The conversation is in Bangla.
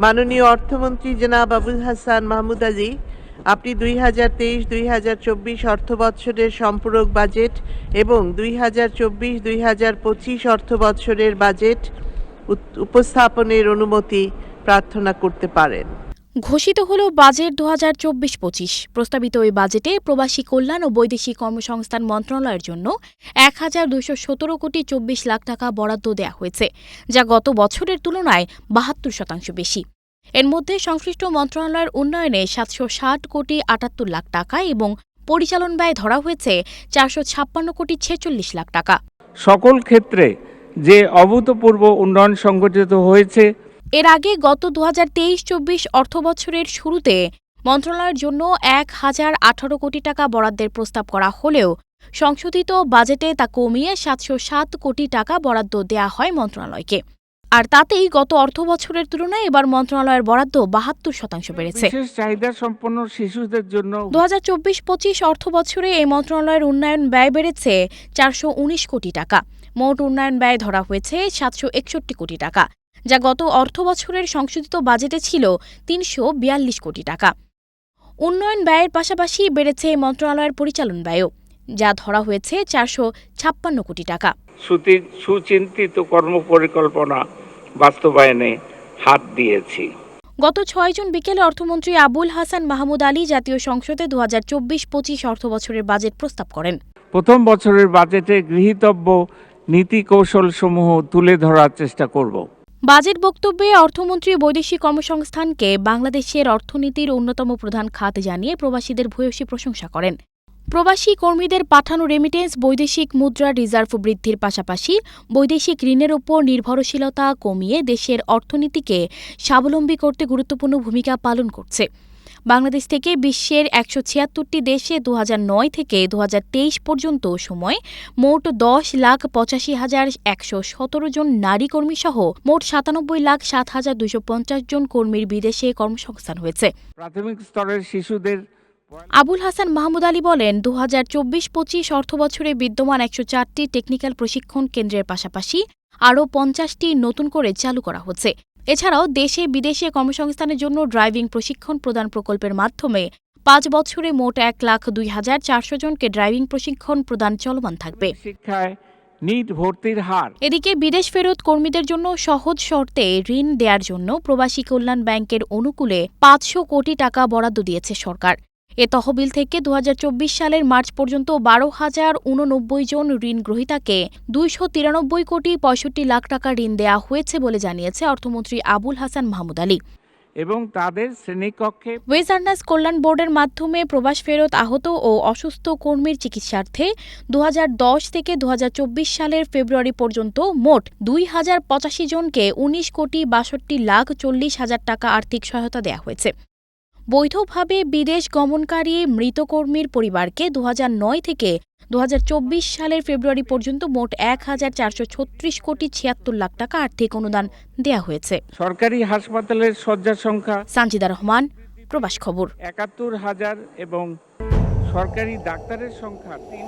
মাননীয় অর্থমন্ত্রী জনাব আবুল হাসান মাহমুদ আলী, আপনি 2023-2024 অর্থবৎসরের সম্পূরক বাজেট এবং 2024-2025 অর্থবৎসরের বাজেট উপস্থাপনের অনুমতি প্রার্থনা করতে পারেন। ঘোষিত হল বাজেট 2024-25। প্রস্তাবিত ওই বাজেটে প্রবাসী কল্যাণ ও বৈদেশিক কর্মসংস্থান মন্ত্রণালয়ের জন্য 1,217 কোটি 24 লাখ টাকা বরাদ্দ দেওয়া হয়েছে, যা গত বছরের তুলনায় 72% বেশি। এর মধ্যে সংশ্লিষ্ট মন্ত্রণালয়ের উন্নয়নে 760 কোটি 78 লাখ টাকা এবং পরিচালন ব্যয় ধরা হয়েছে 456 কোটি 46 লাখ টাকা। সকল ক্ষেত্রে যে অভূতপূর্ব উন্নয়ন সংঘটিত হয়েছে। এর আগে গত 2023-24 অর্থবছরের শুরুতে মন্ত্রণালয়ের জন্য 1,018 কোটি টাকা বরাদ্দের প্রস্তাব করা হলেও সংশোধিত বাজেটে তা কমিয়ে 707 কোটি টাকা বরাদ্দ দেয়া হয় মন্ত্রণালয়কে। আর তাতেই গত অর্থবছরের তুলনায় এবার মন্ত্রণালয়ের বরাদ্দ 72% বেড়েছে। বিশেষ চাহিদা সম্পন্ন শিশুদের জন্য 2024-25 অর্থবছরে এই মন্ত্রণালয়ের উন্নয়ন ব্যয় বেড়েছে 419 কোটি টাকা। মোট উন্নয়ন ব্যয় ধরা হয়েছে 761 কোটি টাকা, যা গত অর্থবছরের সংশোধিত বাজেটে ছিল 342 কোটি টাকা। উন্নয়ন ব্যয়ের পাশাপাশি বেড়েছে মন্ত্রণালয়ের পরিচালন ব্যয়ও, যা ধরা হয়েছে 456 কোটি টাকা। সুচিন্তিত কর্মপরিকল্পনা বাস্তবায়নে হাত দিয়েছি। গত 6 জুন বিকেলে অর্থমন্ত্রী আবুল হাসান মাহমুদ আলী জাতীয় সংসদে 2024-25 অর্থবছরের বাজেট প্রস্তাব করেন। প্রথম বছরের বাজেটে গৃহীতব্য নীতি কৌশলসমূহ তুলে ধরার চেষ্টা করব। বাজেট বক্তব্যে অর্থমন্ত্রী বৈদেশিক কর্মসংস্থানকে বাংলাদেশের অর্থনীতির অন্যতম প্রধান খাত জানিয়ে প্রবাসীদের ভূয়সী প্রশংসা করেন। প্রবাসী কর্মীদের পাঠানো রেমিটেন্স বৈদেশিক মুদ্রা রিজার্ভ বৃদ্ধির পাশাপাশি বৈদেশিক ঋণের ওপর নির্ভরশীলতা কমিয়ে দেশের অর্থনীতিকে স্বাবলম্বী করতে গুরুত্বপূর্ণ ভূমিকা পালন করছে। বাংলাদেশ থেকে বিশ্বের 176টি দেশে 2009 থেকে 2023 পর্যন্ত সময় মোট 10,85,117 জন নারী কর্মী সহ মোট 97,07,250 জন কর্মীর বিদেশে কর্মসংস্থান হয়েছে। প্রাথমিক স্তরের শিশুদের আবুল হাসান মাহমুদ আলী বলেন, 2024-25 অর্থবছরে বিদ্যমান 104টি টেকনিক্যাল প্রশিক্ষণ কেন্দ্রের পাশাপাশি আরও 50টি নতুন করে চালু করা হচ্ছে। এছাড়াও দেশে বিদেশে কর্মসংস্থানের জন্য ড্রাইভিং প্রশিক্ষণ প্রদান প্রকল্পের মাধ্যমে 5 বছরে মোট 1,02,400 জনকে ড্রাইভিং প্রশিক্ষণ প্রদান চলমান থাকবে। শিক্ষায় নিট ভর্তির হার। এদিকে বিদেশ ফেরত কর্মীদের জন্য সহজ শর্তে ঋণ দেওয়ার জন্য প্রবাসী কল্যাণ ব্যাংকের অনুকূলে 500 কোটি টাকা বরাদ্দ দিয়েছে সরকার। এ তহবিল থেকে 2024 সালের মার্চ পর্যন্ত 12,089 জন ঋণ গ্রহীতাকে 293 কোটি 65 লাখ টাকা ঋণ দেওয়া হয়েছে বলে জানিয়েছে অর্থমন্ত্রী আবুল হাসান মাহমুদ আলী। এবং তাদের শ্রেণীকক্ষে ওয়েজ আর্নার্স কল্যাণ বোর্ডের মাধ্যমে প্রবাস ফেরত আহত ও অসুস্থ কর্মীর চিকিৎসার্থে 2010 থেকে 2024 সালের ফেব্রুয়ারি পর্যন্ত মোট 2,085 জনকে 19 কোটি 62 লাখ 40 হাজার টাকা আর্থিক সহায়তা দেওয়া হয়েছে। বৈধভাবে বিদেশ গমনকারী মৃত কর্মীর পরিবারকে 2009 থেকে 2024 সালের ফেব্রুয়ারি পর্যন্ত মোট 1,436 কোটি 76 লাখ টাকা আর্থিক অনুদান দেওয়া হয়েছে। সরকারি হাসপাতালের শয্যা সংখ্যা সানজিদা রহমান, প্রবাস খবর। 71,000 এবং সরকারি ডাক্তারের সংখ্যা 3